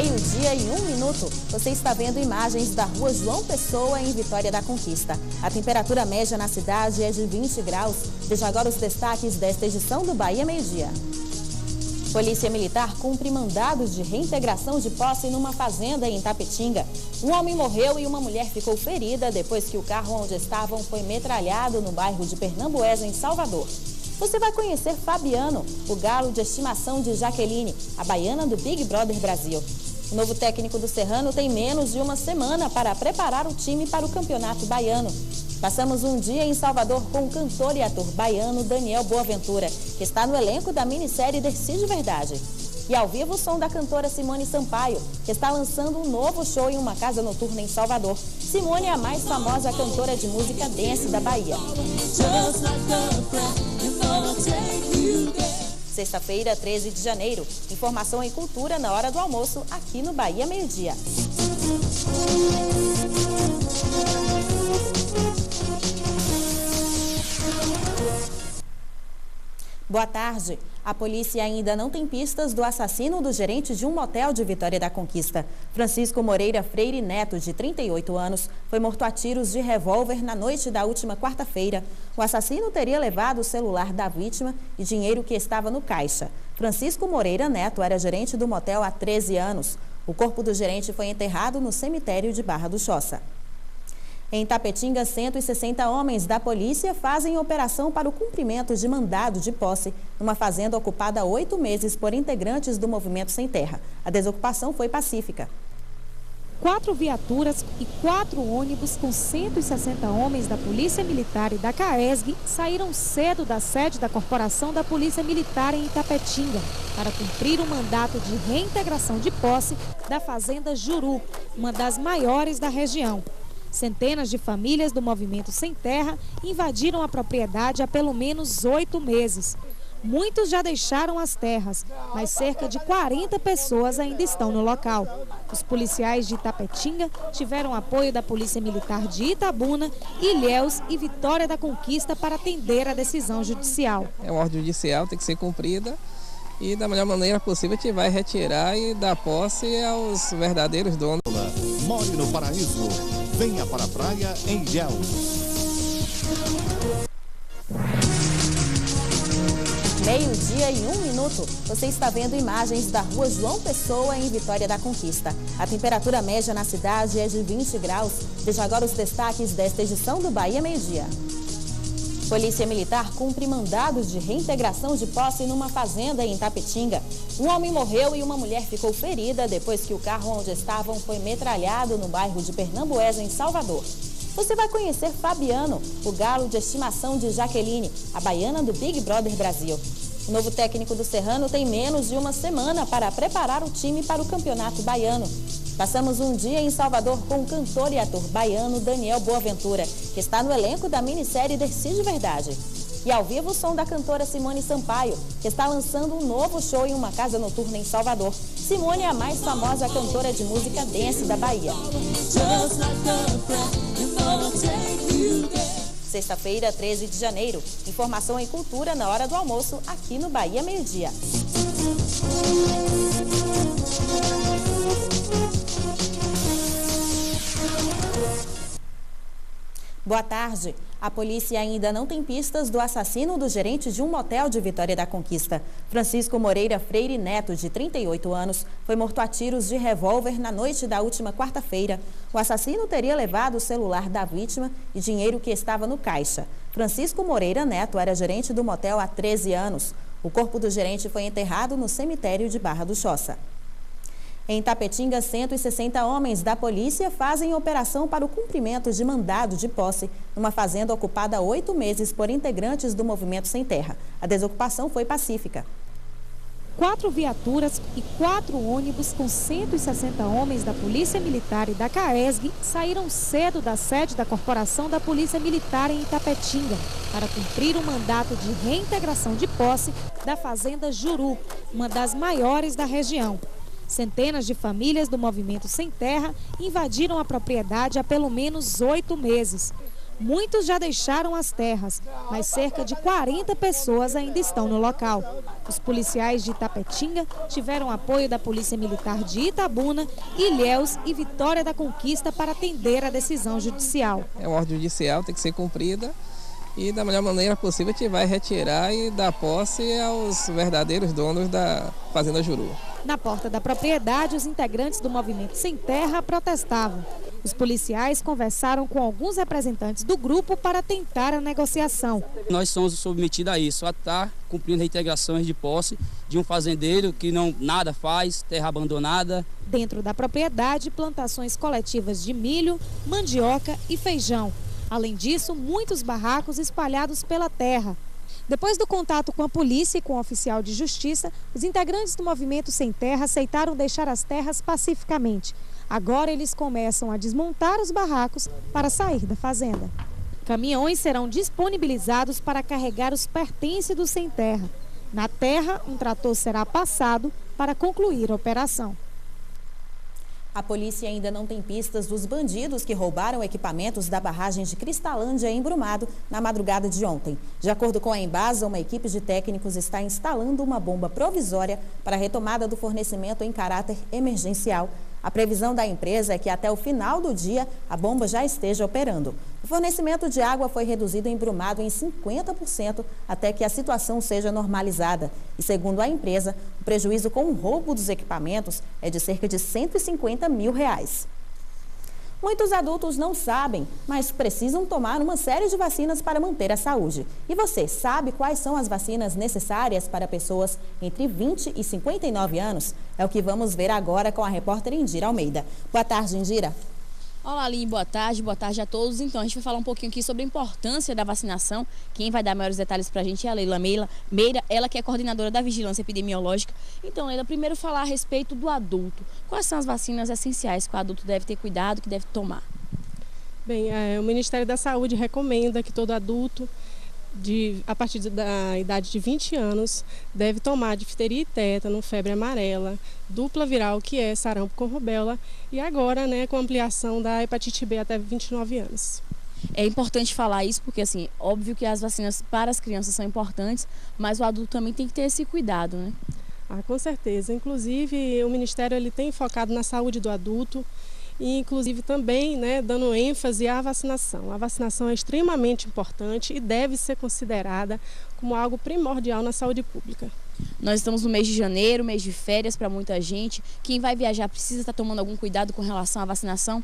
Meio-dia e 1 minuto. Você está vendo imagens da rua João Pessoa, em Vitória da Conquista. A temperatura média na cidade é de 20 graus. Veja agora os destaques desta edição do Bahia Meio-Dia. Polícia Militar cumpre mandados de reintegração de posse numa fazenda em Itapetinga. Um homem morreu e uma mulher ficou ferida depois que o carro onde estavam foi metralhado no bairro de Pernambuesa, em Salvador. Você vai conhecer Fabiano, o galo de estimação de Jaqueline, a baiana do Big Brother Brasil. O novo técnico do Serrano tem menos de uma semana para preparar o time para o Campeonato Baiano. Passamos um dia em Salvador com o cantor e ator baiano Daniel Boaventura, que está no elenco da minissérie Dercy de Verdade. E ao vivo o som da cantora Simone Sampaio, que está lançando um novo show em uma casa noturna em Salvador. Simone é a mais famosa cantora de música dance da Bahia. Sexta-feira, 13 de janeiro. Informação e cultura na hora do almoço, aqui no Bahia Meio-Dia. Boa tarde. A polícia ainda não tem pistas do assassino do gerente de um motel de Vitória da Conquista. Francisco Moreira Freire Neto, de 38 anos, foi morto a tiros de revólver na noite da última quarta-feira. O assassino teria levado o celular da vítima e dinheiro que estava no caixa. Francisco Moreira Neto era gerente do motel há 13 anos. O corpo do gerente foi enterrado no cemitério de Barra do Choça. Em Itapetinga, 160 homens da polícia fazem operação para o cumprimento de mandado de posse numa fazenda ocupada há 8 meses por integrantes do Movimento Sem Terra. A desocupação foi pacífica. 4 viaturas e 4 ônibus com 160 homens da Polícia Militar e da CAESG saíram cedo da sede da Corporação da Polícia Militar em Itapetinga para cumprir o mandato de reintegração de posse da Fazenda Juru, uma das maiores da região. Centenas de famílias do Movimento Sem Terra invadiram a propriedade há pelo menos 8 meses. Muitos já deixaram as terras, mas cerca de 40 pessoas ainda estão no local. Os policiais de Itapetinga tiveram apoio da Polícia Militar de Itabuna, Ilhéus e Vitória da Conquista para atender a decisão judicial. É uma ordem judicial, tem que ser cumprida e da melhor maneira possível a gente vai retirar e dar posse aos verdadeiros donos. More no Paraíso. Venha para a praia em Ilhéus. Meio-dia e 1 minuto. Você está vendo imagens da rua João Pessoa, em Vitória da Conquista. A temperatura média na cidade é de 20 graus. Veja agora os destaques desta edição do Bahia Meio-Dia. Polícia Militar cumpre mandados de reintegração de posse numa fazenda em Itapetinga. Um homem morreu e uma mulher ficou ferida depois que o carro onde estavam foi metralhado no bairro de Pernambuesa, em Salvador. Você vai conhecer Fabiano, o galo de estimação de Jaqueline, a baiana do Big Brother Brasil. O novo técnico do Serrano tem menos de uma semana para preparar o time para o Campeonato Baiano. Passamos um dia em Salvador com o cantor e ator baiano Daniel Boaventura, que está no elenco da minissérie Dercy de Verdade. E ao vivo o som da cantora Simone Sampaio, que está lançando um novo show em uma casa noturna em Salvador. Simone é a mais famosa cantora de música dance da Bahia. Sexta-feira, 13 de janeiro. Informação e cultura na hora do almoço, aqui no Bahia Meio-Dia. Boa tarde. A polícia ainda não tem pistas do assassino do gerente de um motel de Vitória da Conquista. Francisco Moreira Freire Neto, de 38 anos, foi morto a tiros de revólver na noite da última quarta-feira. O assassino teria levado o celular da vítima e dinheiro que estava no caixa. Francisco Moreira Neto era gerente do motel há 13 anos. O corpo do gerente foi enterrado no cemitério de Barra do Choça. Em Itapetinga, 160 homens da polícia fazem operação para o cumprimento de mandado de posse numa fazenda ocupada há 8 meses por integrantes do Movimento Sem Terra. A desocupação foi pacífica. 4 viaturas e 4 ônibus com 160 homens da Polícia Militar e da CAESG saíram cedo da sede da Corporação da Polícia Militar em Itapetinga para cumprir o mandato de reintegração de posse da Fazenda Juru, uma das maiores da região. Centenas de famílias do Movimento Sem Terra invadiram a propriedade há pelo menos 8 meses. Muitos já deixaram as terras, mas cerca de 40 pessoas ainda estão no local. Os policiais de Itapetinga tiveram apoio da Polícia Militar de Itabuna, Ilhéus e Vitória da Conquista para atender a decisão judicial. É uma ordem judicial, tem que ser cumprida e da melhor maneira possível a gente vai retirar e dar posse aos verdadeiros donos da Fazenda Juru. Na porta da propriedade, os integrantes do Movimento Sem Terra protestavam. Os policiais conversaram com alguns representantes do grupo para tentar a negociação. Nós somos submetidos a isso, a estar cumprindo reintegrações de posse de um fazendeiro que nada faz, terra abandonada. Dentro da propriedade, plantações coletivas de milho, mandioca e feijão. Além disso, muitos barracos espalhados pela terra. Depois do contato com a polícia e com o oficial de justiça, os integrantes do Movimento Sem Terra aceitaram deixar as terras pacificamente. Agora eles começam a desmontar os barracos para sair da fazenda. Caminhões serão disponibilizados para carregar os pertences do Sem Terra. Na terra, um trator será passado para concluir a operação. A polícia ainda não tem pistas dos bandidos que roubaram equipamentos da barragem de Cristalândia em Brumado na madrugada de ontem. De acordo com a Embasa, uma equipe de técnicos está instalando uma bomba provisória para a retomada do fornecimento em caráter emergencial. A previsão da empresa é que até o final do dia a bomba já esteja operando. O fornecimento de água foi reduzido em Brumado em 50% até que a situação seja normalizada. E segundo a empresa, o prejuízo com o roubo dos equipamentos é de cerca de R$150 mil. Muitos adultos não sabem, mas precisam tomar uma série de vacinas para manter a saúde. E você sabe quais são as vacinas necessárias para pessoas entre 20 e 59 anos? É o que vamos ver agora com a repórter Indira Almeida. Boa tarde, Indira. Olá, Aline, boa tarde a todos. Então, a gente vai falar um pouquinho aqui sobre a importância da vacinação. Quem vai dar maiores detalhes para a gente é a Leila Meira, ela que é coordenadora da Vigilância Epidemiológica. Então, Leila, primeiro falar a respeito do adulto. Quais são as vacinas essenciais que o adulto deve ter cuidado, que deve tomar? Bem, o Ministério da Saúde recomenda que todo adulto, a partir da idade de 20 anos, deve tomar difteria e tétano, febre amarela, dupla viral, que é sarampo com rubéola, e agora, com a ampliação da hepatite B até 29 anos. É importante falar isso porque, assim, óbvio que as vacinas para as crianças são importantes, mas o adulto também tem que ter esse cuidado, né? Com certeza. Inclusive, o Ministério ele tem focado na saúde do adulto, e inclusive também dando ênfase à vacinação. A vacinação é extremamente importante e deve ser considerada como algo primordial na saúde pública. Nós estamos no mês de janeiro, mês de férias para muita gente. Quem vai viajar precisa estar tomando algum cuidado com relação à vacinação?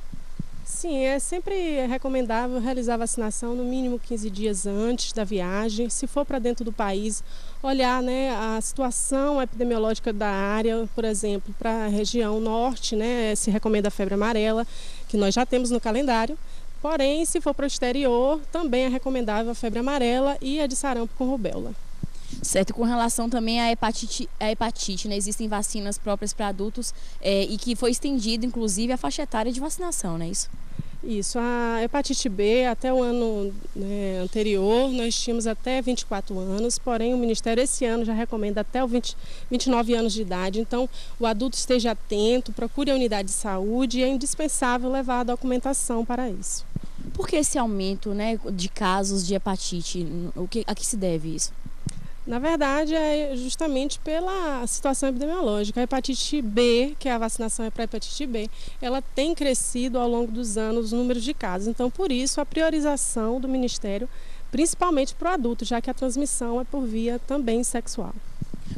Sim, é sempre recomendável realizar a vacinação no mínimo 15 dias antes da viagem. Se for para dentro do país, olhar a situação epidemiológica da área, por exemplo, para a região norte, se recomenda a febre amarela, que nós já temos no calendário. Porém, se for para o exterior, também é recomendável a febre amarela e a de sarampo com rubéola. Certo, com relação também à hepatite, existem vacinas próprias para adultos e que foi estendido, inclusive, a faixa etária de vacinação, não é isso? Isso, a hepatite B, até o ano anterior, nós tínhamos até 24 anos, porém o Ministério esse ano já recomenda até 29 anos de idade, então o adulto esteja atento, procure a unidade de saúde e é indispensável levar a documentação para isso. Por que esse aumento de casos de hepatite? A que se deve isso? Na verdade, é justamente pela situação epidemiológica. A hepatite B, que a vacinação é para a hepatite B, ela tem crescido ao longo dos anos o número de casos. Então, por isso, a priorização do Ministério, principalmente para o adulto, já que a transmissão é por via também sexual.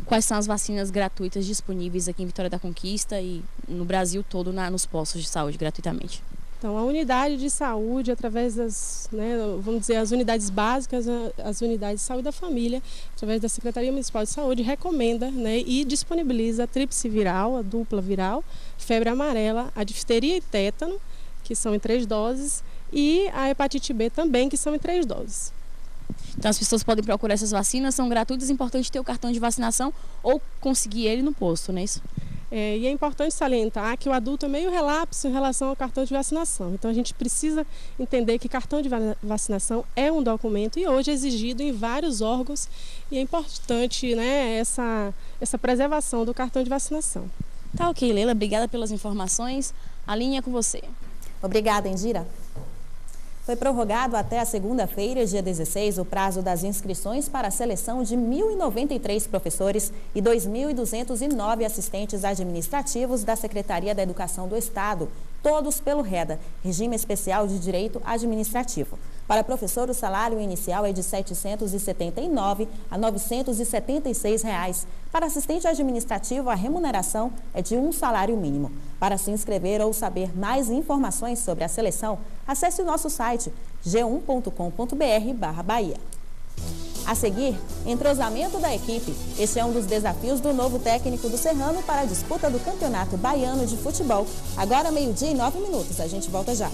Quais são as vacinas gratuitas disponíveis aqui em Vitória da Conquista e no Brasil todo nos postos de saúde gratuitamente? Então, a unidade de saúde, através das, vamos dizer, as unidades básicas, as unidades de saúde da família, através da Secretaria Municipal de Saúde, recomenda e disponibiliza a tríplice viral, a dupla viral, febre amarela, a difteria e tétano, que são em 3 doses, e a hepatite B também, que são em 3 doses. Então as pessoas podem procurar essas vacinas, são gratuitas, é importante ter o cartão de vacinação ou conseguir ele no posto, não é isso? E é importante salientar que o adulto é meio relapso em relação ao cartão de vacinação. Então a gente precisa entender que cartão de vacinação é um documento e hoje é exigido em vários órgãos e é importante essa preservação do cartão de vacinação. Tá ok, Leila, obrigada pelas informações. A linha é com você. Obrigada, Indira. Foi prorrogado até a segunda-feira, dia 16, o prazo das inscrições para a seleção de 1.093 professores e 2.209 assistentes administrativos da Secretaria da Educação do Estado, todos pelo REDA, Regime Especial de Direito Administrativo. Para professor, o salário inicial é de R$ 779 a R$ 976. Para assistente administrativo, a remuneração é de um salário mínimo. Para se inscrever ou saber mais informações sobre a seleção, acesse o nosso site g1.com.br/Bahia. A seguir, entrosamento da equipe. Este é um dos desafios do novo técnico do Serrano para a disputa do Campeonato Baiano de Futebol. Agora, 12:09. A gente volta já.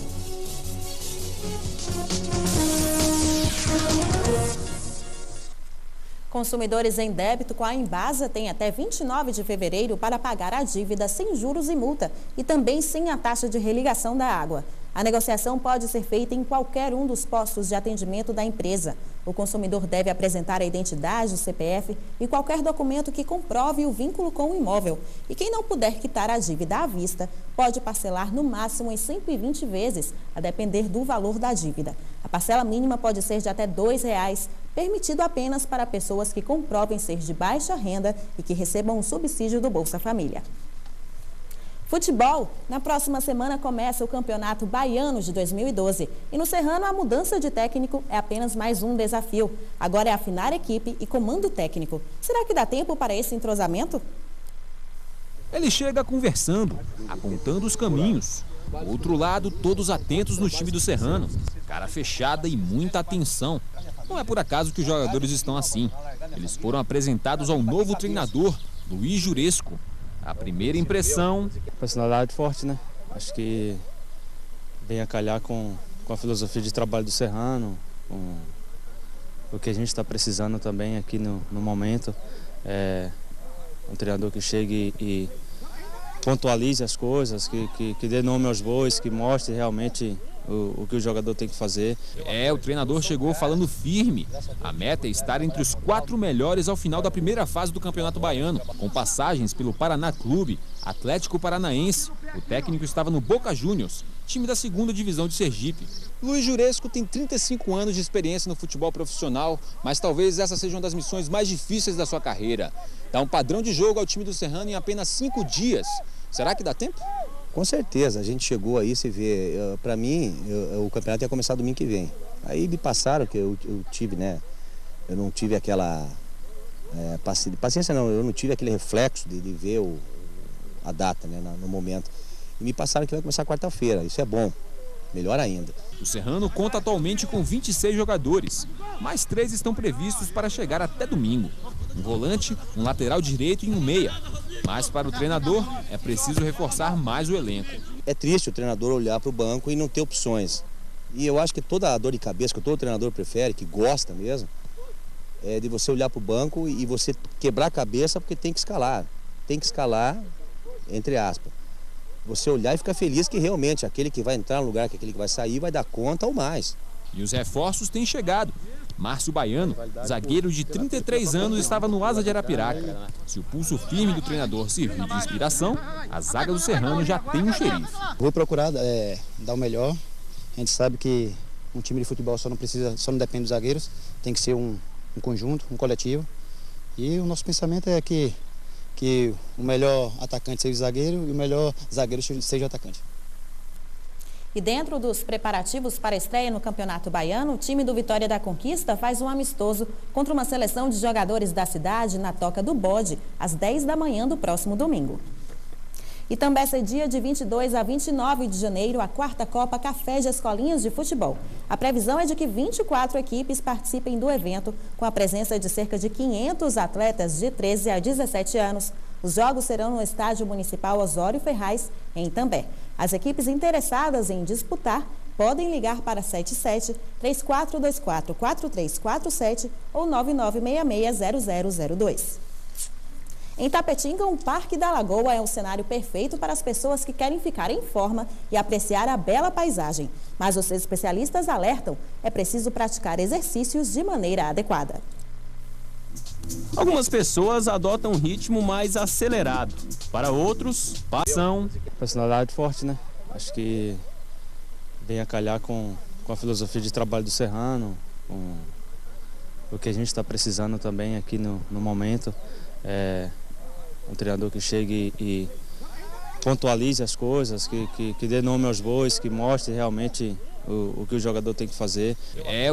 Consumidores em débito com a Embasa têm até 29 de fevereiro para pagar a dívida sem juros e multa e também sem a taxa de religação da água. A negociação pode ser feita em qualquer um dos postos de atendimento da empresa. O consumidor deve apresentar a identidade, o CPF e qualquer documento que comprove o vínculo com o imóvel. E quem não puder quitar a dívida à vista, pode parcelar no máximo em 120 vezes, a depender do valor da dívida. A parcela mínima pode ser de até R$ 2,00, permitido apenas para pessoas que comprovem ser de baixa renda e que recebam um subsídio do Bolsa Família. Futebol. Na próxima semana começa o Campeonato Baiano de 2012. E no Serrano, a mudança de técnico é apenas mais um desafio. Agora é afinar a equipe e comando técnico. Será que dá tempo para esse entrosamento? Ele chega conversando, apontando os caminhos. Do outro lado, todos atentos no time do Serrano. Cara fechada e muita atenção. Não é por acaso que os jogadores estão assim. Eles foram apresentados ao novo treinador, Luiz Juresco. A primeira impressão... Personalidade forte, né? Acho que vem a calhar com a filosofia de trabalho do Serrano, com o que a gente está precisando também aqui no momento. É um treinador que chegue e pontualize as coisas, que dê nome aos bois, que mostre realmente o que o jogador tem que fazer. O treinador chegou falando firme. A meta é estar entre os 4 melhores ao final da primeira fase do Campeonato Baiano, com passagens pelo Paraná Clube, Atlético Paranaense. O técnico estava no Boca Juniors, time da 2ª divisão de Sergipe. Luiz Juresco tem 35 anos de experiência no futebol profissional, mas talvez essa seja uma das missões mais difíceis da sua carreira. Dá um padrão de jogo ao time do Serrano em apenas 5 dias. Será que dá tempo? Com certeza, a gente chegou aí, se vê, para mim, o campeonato ia começar domingo que vem. Aí me passaram que eu tive, né, eu não tive aquela paciência não, eu não tive aquele reflexo de ver a data, né, no momento. E me passaram que vai começar quarta-feira, isso é bom, melhor ainda. O Serrano conta atualmente com 26 jogadores, mais 3 estão previstos para chegar até domingo. Um volante, um lateral direito e um meia. Mas para o treinador é preciso reforçar mais o elenco. É triste o treinador olhar para o banco e não ter opções. E eu acho que toda a dor de cabeça que todo treinador prefere, que gosta mesmo, é de você olhar para o banco e você quebrar a cabeça porque tem que escalar. Tem que escalar, entre aspas. Você olhar e ficar feliz que realmente aquele que vai entrar no lugar, que aquele que vai sair, vai dar conta ou mais. E os reforços têm chegado. Márcio Baiano, zagueiro de 33 anos, estava no Asa de Arapiraca. Se o pulso firme do treinador servir de inspiração, a zaga do Serrano já tem um xerife. Vou procurar dar o melhor. A gente sabe que um time de futebol só não depende dos zagueiros, tem que ser um conjunto, um coletivo. E o nosso pensamento é que o melhor atacante seja o zagueiro e o melhor zagueiro seja o atacante. E dentro dos preparativos para a estreia no Campeonato Baiano, o time do Vitória da Conquista faz um amistoso contra uma seleção de jogadores da cidade na Toca do Bode, às 10 da manhã do próximo domingo. E também cedia de 22 a 29 de janeiro a 4ª Copa Café de Escolinhas de Futebol. A previsão é de que 24 equipes participem do evento, com a presença de cerca de 500 atletas de 13 a 17 anos. Os jogos serão no Estádio Municipal Osório Ferraz, em Itambé. As equipes interessadas em disputar podem ligar para 77-3424-4347 ou 9966-0002. Em Tapetinga, o Parque da Lagoa é um cenário perfeito para as pessoas que querem ficar em forma e apreciar a bela paisagem. Mas os especialistas alertam, é preciso praticar exercícios de maneira adequada. Algumas pessoas adotam um ritmo mais acelerado. Para outros, passam... Personalidade forte, né? Acho que vem a calhar com a filosofia de trabalho do Serrano, com o que a gente está precisando também aqui no momento. Um treinador que chegue e pontualize as coisas, que dê nome aos bois, que mostre realmente o que o jogador tem que fazer.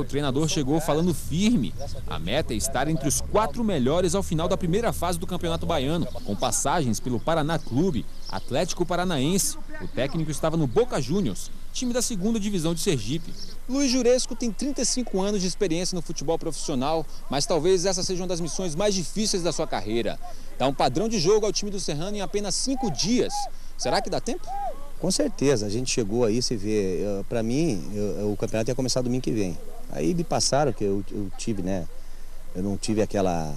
O treinador chegou falando firme. A meta é estar entre os 4 melhores ao final da primeira fase do Campeonato Baiano, com passagens pelo Paraná Clube, Atlético Paranaense. O técnico estava no Boca Juniors, time da 2ª divisão de Sergipe. Luiz Juresco tem 35 anos de experiência no futebol profissional, mas talvez essa seja uma das missões mais difíceis da sua carreira. Dá um padrão de jogo ao time do Serrano em apenas 5 dias. Será que dá tempo? Com certeza, a gente chegou aí, se vê, para mim, o campeonato ia começar domingo que vem. Aí me passaram que eu tive, né, eu não tive aquela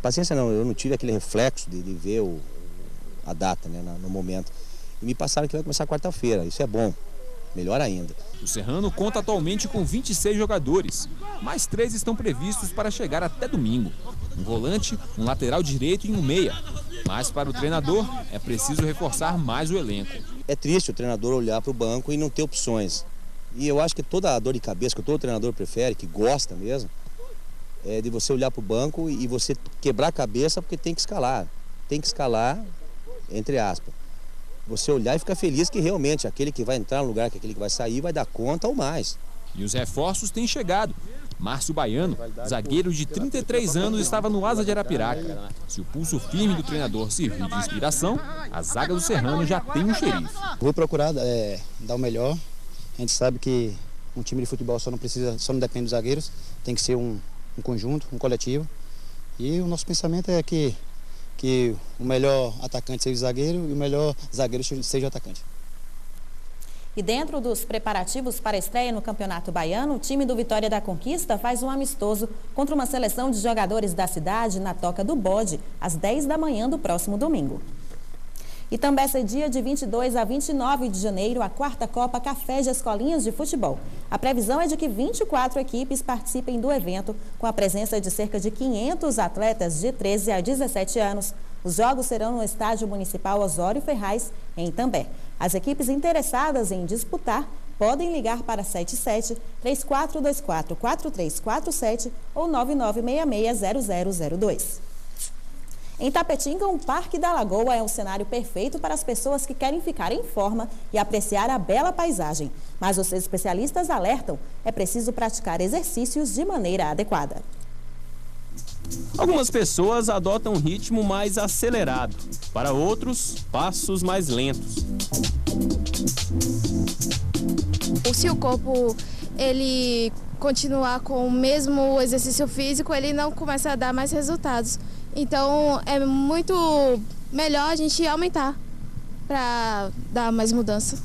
paciência não, eu não tive aquele reflexo de ver a data, né, no momento. E me passaram que vai começar quarta-feira, isso é bom, melhor ainda. O Serrano conta atualmente com 26 jogadores, mais 3 estão previstos para chegar até domingo. Um volante, um lateral direito e um meia. Mas para o treinador é preciso reforçar mais o elenco. É triste o treinador olhar para o banco e não ter opções. E eu acho que toda a dor de cabeça que todo treinador prefere, que gosta mesmo, é de você olhar para o banco e você quebrar a cabeça porque tem que escalar. Tem que escalar, entre aspas. Você olhar e ficar feliz que realmente aquele que vai entrar no lugar, que aquele que vai sair, vai dar conta ou mais. E os reforços têm chegado. Márcio Baiano, zagueiro de 33 anos, estava no Asa de Arapiraca. Se o pulso firme do treinador servir de inspiração, a zaga do Serrano já tem um xerife. Vou procurar dar o melhor. A gente sabe que um time de futebol só não depende dos zagueiros, tem que ser um conjunto, um coletivo. E o nosso pensamento é que o melhor atacante seja o zagueiro e o melhor zagueiro seja o atacante. E dentro dos preparativos para a estreia no Campeonato Baiano, o time do Vitória da Conquista faz um amistoso contra uma seleção de jogadores da cidade na Toca do Bode, às 10 da manhã do próximo domingo. E também cedia de 22 a 29 de janeiro a 4ª Copa Café de Escolinhas de Futebol. A previsão é de que 24 equipes participem do evento, com a presença de cerca de 500 atletas de 13 a 17 anos. Os jogos serão no Estádio Municipal Osório Ferraz, em Itambé. As equipes interessadas em disputar podem ligar para 77-3424-4347 ou 9966-0002. Em Tapetinga, um Parque da Lagoa é um cenário perfeito para as pessoas que querem ficar em forma e apreciar a bela paisagem. Mas os especialistas alertam, é preciso praticar exercícios de maneira adequada. Algumas pessoas adotam um ritmo mais acelerado, para outros, passos mais lentos. Se o corpo ele continuar com o mesmo exercício físico, ele não começa a dar mais resultados. Então é muito melhor a gente aumentar para dar mais mudança.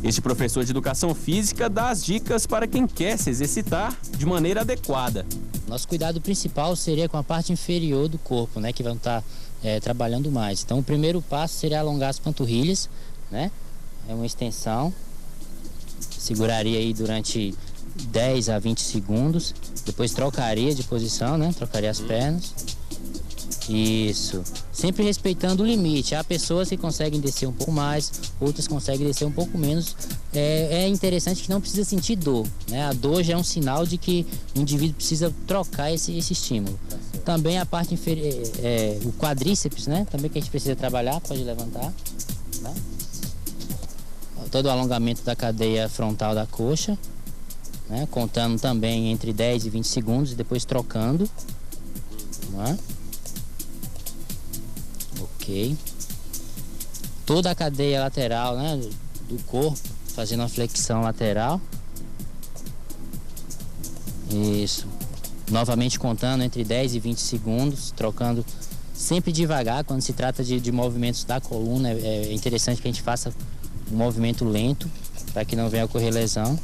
Este professor de educação física dá as dicas para quem quer se exercitar de maneira adequada. Nosso cuidado principal seria com a parte inferior do corpo, né, que vão estar trabalhando mais. Então o primeiro passo seria alongar as panturrilhas, né? É uma extensão. Seguraria aí durante 10 a 20 segundos. Depois trocaria de posição, né? Trocaria as pernas. Isso. Sempre respeitando o limite. Há pessoas que conseguem descer um pouco mais, outras conseguem descer um pouco menos. É interessante que não precisa sentir dor, né? A dor já é um sinal de que o indivíduo precisa trocar esse estímulo. Também a parte inferior, o quadríceps, né? Também que a gente precisa trabalhar, pode levantar. Tá? Todo o alongamento da cadeia frontal da coxa, né? Contando também entre 10 e 20 segundos e depois trocando. Tá? Ok. Toda a cadeia lateral, né, do corpo, fazendo uma flexão lateral. Isso. Novamente contando entre 10 e 20 segundos, trocando sempre devagar. Quando se trata de movimentos da coluna, é interessante que a gente faça um movimento lento, para que não venha a ocorrer lesão.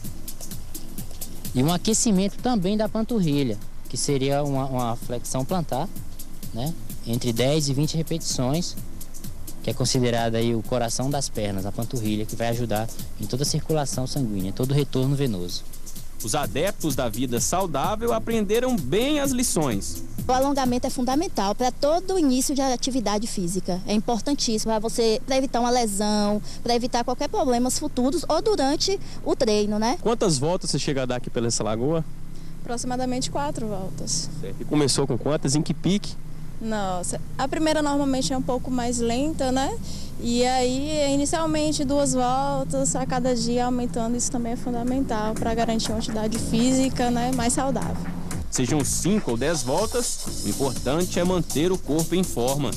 E um aquecimento também da panturrilha, que seria uma flexão plantar, né? Entre 10 e 20 repetições, que é considerada aí o coração das pernas, a panturrilha, que vai ajudar em toda a circulação sanguínea, todo o retorno venoso. Os adeptos da vida saudável aprenderam bem as lições. O alongamento é fundamental para todo início de atividade física. É importantíssimo para evitar uma lesão, para evitar qualquer problemas futuros ou durante o treino, né? Quantas voltas você chega a dar aqui pela essa lagoa? Aproximadamente 4 voltas. Certo. E começou com quantas? Em que pique? Nossa, a primeira normalmente é um pouco mais lenta, né? E aí, inicialmente 2 voltas a cada dia, aumentando, isso também é fundamental para garantir uma atividade física, né, mais saudável. Sejam 5 ou 10 voltas, o importante é manter o corpo em forma.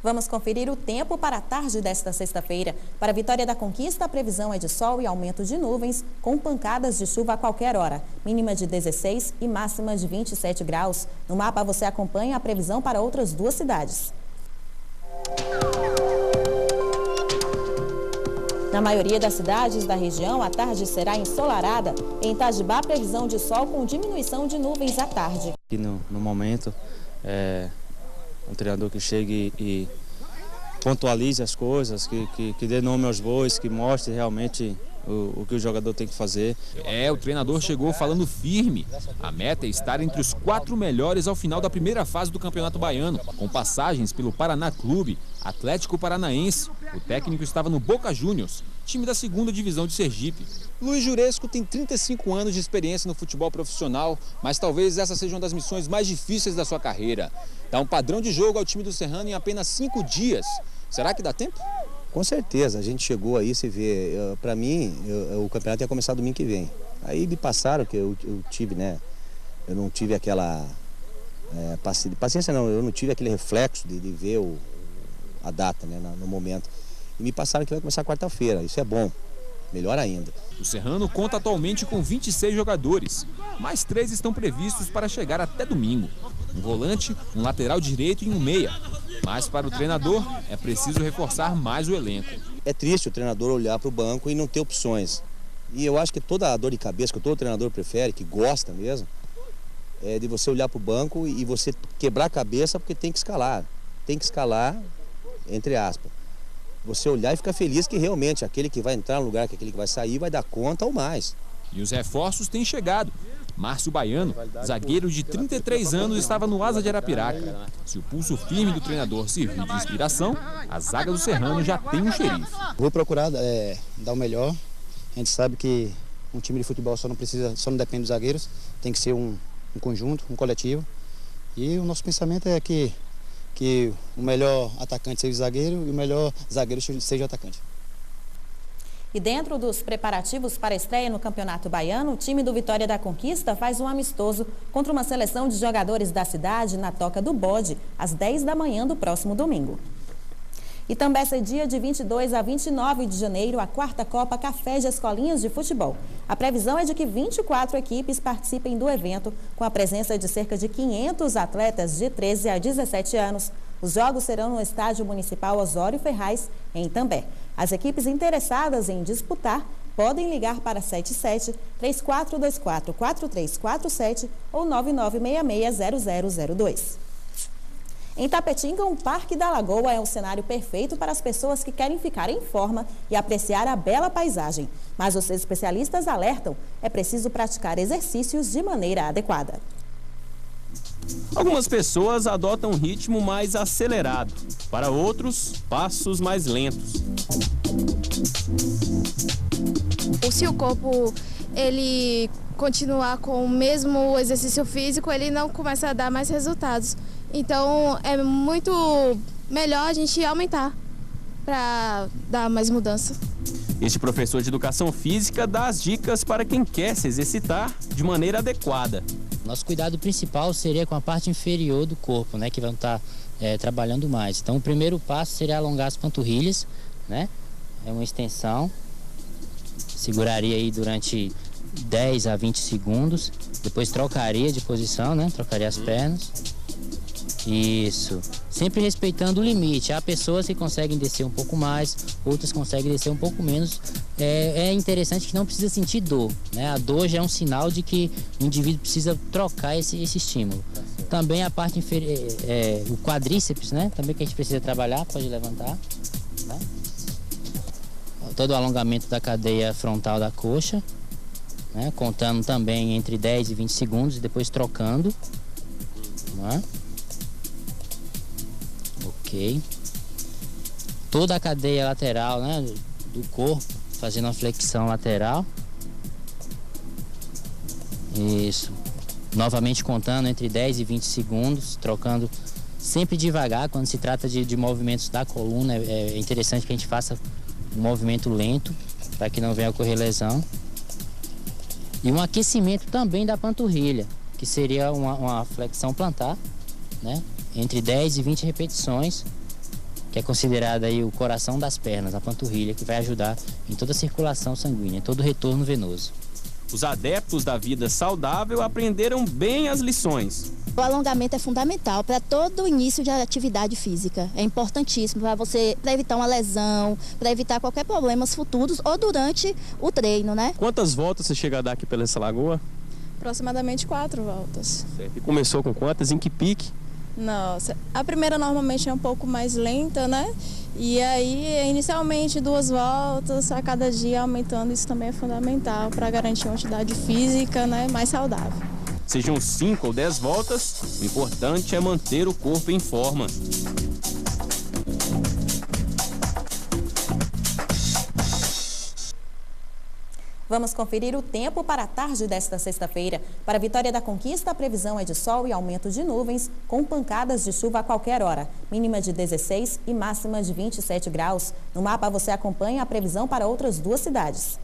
Vamos conferir o tempo para a tarde desta sexta-feira. Para a Vitória da Conquista, a previsão é de sol e aumento de nuvens, com pancadas de chuva a qualquer hora. Mínima de 16 e máxima de 27 graus. No mapa você acompanha a previsão para outras 2 cidades. Na maioria das cidades da região, a tarde será ensolarada. Em Itajibá, previsão de sol com diminuição de nuvens à tarde. Aqui no momento, um treinador que chegue e pontualize as coisas, que dê nome aos bois, que mostre realmente o que o jogador tem que fazer. O treinador chegou falando firme. A meta é estar entre os 4 melhores ao final da primeira fase do Campeonato Baiano, com passagens pelo Paraná Clube, Atlético Paranaense. O técnico estava no Boca Juniors, time da 2ª divisão de Sergipe. Luiz Juresco tem 35 anos de experiência no futebol profissional, mas talvez essa seja uma das missões mais difíceis da sua carreira. Dá um padrão de jogo ao time do Serrano em apenas 5 dias. Será que dá tempo? Com certeza, a gente chegou aí, se vê, para mim, o campeonato ia começar domingo que vem. Aí me passaram que eu tive, né, eu não tive aquela paciência não, eu não tive aquele reflexo de ver a data, né, no momento. E me passaram que vai começar quarta-feira, isso é bom, melhor ainda. O Serrano conta atualmente com 26 jogadores, mais 3 estão previstos para chegar até domingo. Um volante, um lateral direito e um meia. Mas para o treinador é preciso reforçar mais o elenco. É triste o treinador olhar para o banco e não ter opções. E eu acho que toda a dor de cabeça que todo treinador prefere, que gosta mesmo, é de você olhar para o banco e você quebrar a cabeça porque tem que escalar. Tem que escalar, entre aspas. Você olhar e ficar feliz que realmente aquele que vai entrar no lugar, que aquele que vai sair, vai dar conta ou mais. E os reforços têm chegado. Márcio Baiano, zagueiro de 33 anos, estava no Asa de Arapiraca. Se o pulso firme do treinador servir de inspiração, a zaga do Serrano já tem um xerife. Vou procurar dar o melhor. A gente sabe que um time de futebol só não depende dos zagueiros, tem que ser um conjunto, um coletivo. E o nosso pensamento é que o melhor atacante seja o zagueiro e o melhor zagueiro seja o atacante. E dentro dos preparativos para a estreia no Campeonato Baiano, o time do Vitória da Conquista faz um amistoso contra uma seleção de jogadores da cidade na Toca do Bode, às 10 da manhã do próximo domingo. E também é dia de 22 a 29 de janeiro, a 4ª Copa Café de Escolinhas de Futebol. A previsão é de que 24 equipes participem do evento, com a presença de cerca de 500 atletas de 13 a 17 anos. Os jogos serão no Estádio Municipal Osório Ferraz, em Itambé. As equipes interessadas em disputar podem ligar para 77-3424-4347 ou 9966-0002. Em Tapetinga, um Parque da Lagoa é um cenário perfeito para as pessoas que querem ficar em forma e apreciar a bela paisagem. Mas os especialistas alertam, é preciso praticar exercícios de maneira adequada. Algumas pessoas adotam um ritmo mais acelerado, para outros, passos mais lentos. Se o corpo ele continuar com o mesmo exercício físico, ele não começa a dar mais resultados. Então é muito melhor a gente aumentar para dar mais mudança. Este professor de educação física dá as dicas para quem quer se exercitar de maneira adequada. Nosso cuidado principal seria com a parte inferior do corpo, né, que vão estar trabalhando mais. Então o primeiro passo seria alongar as panturrilhas, né? É uma extensão. Seguraria aí durante 10 a 20 segundos. Depois trocaria de posição, né? Trocaria as pernas. Isso. Sempre respeitando o limite. Há pessoas que conseguem descer um pouco mais, outras conseguem descer um pouco menos. É interessante que não precisa sentir dor, né? A dor já é um sinal de que o indivíduo precisa trocar esse estímulo. Também a parte inferior, o quadríceps, né? Também que a gente precisa trabalhar, pode levantar. todo o alongamento da cadeia frontal da coxa, né? Contando também entre 10 e 20 segundos e depois trocando. Né? Ok. Toda a cadeia lateral, né, do corpo, fazendo uma flexão lateral. Isso. Novamente contando entre 10 e 20 segundos, trocando sempre devagar. Quando se trata de movimentos da coluna, é interessante que a gente faça um movimento lento, para que não venha a ocorrer lesão. E um aquecimento também da panturrilha, que seria uma flexão plantar, né? Entre 10 e 20 repetições, que é considerada aí o coração das pernas, a panturrilha, que vai ajudar em toda a circulação sanguínea, em todo o retorno venoso. Os adeptos da vida saudável aprenderam bem as lições. O alongamento é fundamental para todo início de atividade física. É importantíssimo para evitar uma lesão, para evitar qualquer problemas futuros ou durante o treino, né? Quantas voltas você chega a dar aqui pela essa lagoa? Aproximadamente 4 voltas. Certo. E começou com quantas? Em que pique? Nossa, a primeira normalmente é um pouco mais lenta, né? E aí, inicialmente, 2 voltas a cada dia, aumentando, isso também é fundamental para garantir uma atividade física, né, mais saudável. Sejam 5 ou 10 voltas, o importante é manter o corpo em forma. Vamos conferir o tempo para a tarde desta sexta-feira. Para a Vitória da Conquista, a previsão é de sol e aumento de nuvens, com pancadas de chuva a qualquer hora. Mínima de 16 e máxima de 27 graus. No mapa você acompanha a previsão para outras 2 cidades.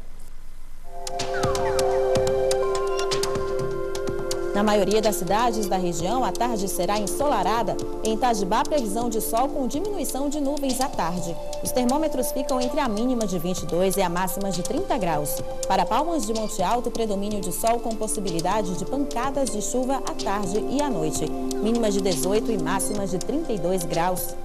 Na maioria das cidades da região, a tarde será ensolarada. Em Itajibá, previsão de sol com diminuição de nuvens à tarde. Os termômetros ficam entre a mínima de 22 e a máxima de 30 graus. Para Palmas de Monte Alto, predomínio de sol com possibilidade de pancadas de chuva à tarde e à noite. Mínima de 18 e máxima de 32 graus.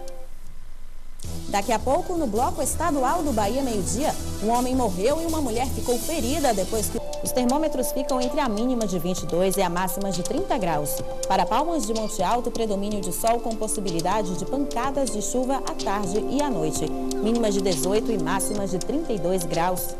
Daqui a pouco, no bloco estadual do Bahia Meio-Dia, um homem morreu e uma mulher ficou ferida depois que os termômetros ficam entre a mínima de 22 e a máxima de 30 graus. Para Palmas de Monte Alto, predomínio de sol com possibilidade de pancadas de chuva à tarde e à noite. Mínima de 18 e máxima de 32 graus.